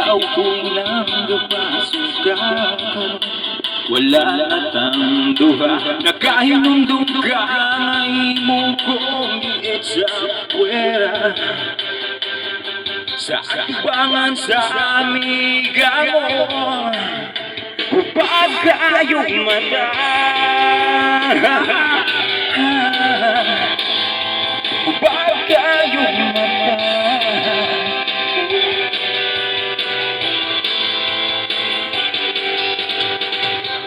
Ikaw ko'y nangapasuka ka, wala at ang duha. Nakahinundong ka, imo kong giit sa puwera. Sa atubangan sa amiga mo, hubag kayong mata. Hubag kayong mata.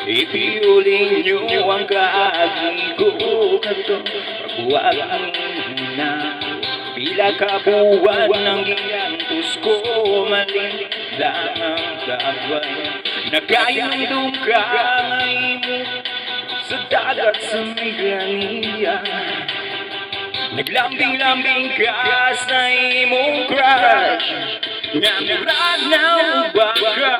Ipiuling niyo ang kaagigo kato, pagbuwag na pila ka buwan ng giyantos ko, malinlang ang kabay. Nagayandong ka ngayon sa dagat sa Migranilla. Naglambing-lambing ka sa imong crush, namirag na ubag ka.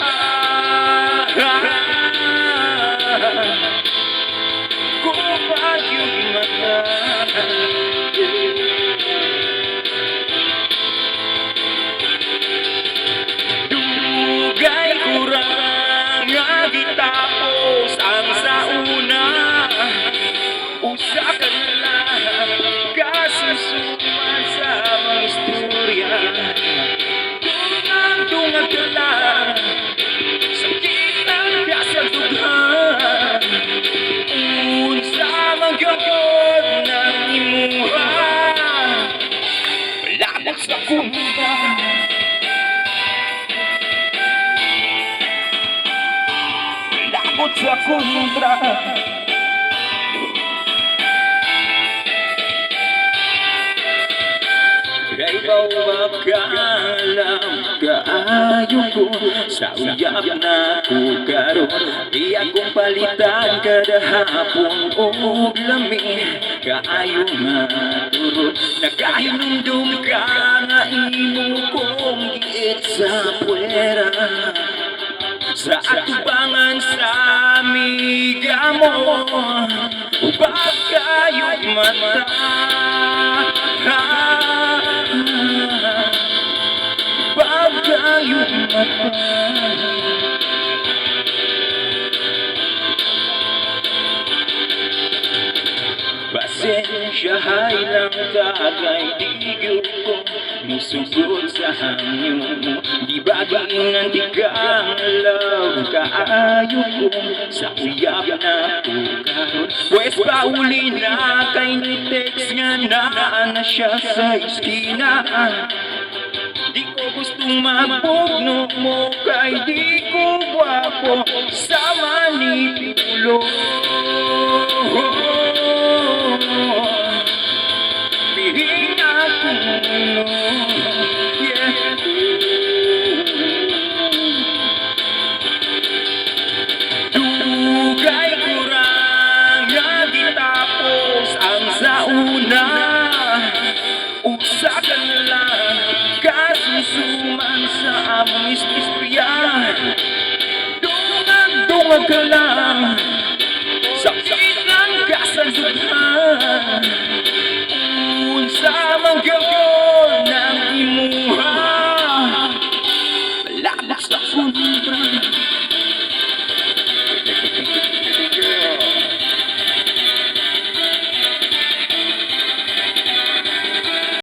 Kupag yung mata, dugay kurang nga gitapos ang sa una. Usa ka na lang kasusuman sa mga istorya. Tungag ka lang, sakit ang kasadugan. Unsa magagod ng imuha, labot sa kumita. Labot sa kontra. Kay bawakalam kaayo ko, sa uyab na ko karon. Di akong palitan kada hapon o lami, kaayo nga turod. Nagahinundong ka nga imo kong giit sa puwera. Sa atubangan sa amiga mo, hubag kayong mata. Hubag kayong mata. Pasensya hay lang tagay digyo ko, musugod sa hangyo mo. Di baging ang tigang love kaayo ko, sa uyab na ko karon. Pwes pauli na kay ni text nga na siya sa iskina. Di ko gustong mapugno mo kay di ko gwapo sa manipulo. Pihin akong ulo, yeah. Dugay kurang nga gitapos ang sa una. Usa ka na lang kasusuman sa among istorya. Dungag ka lang.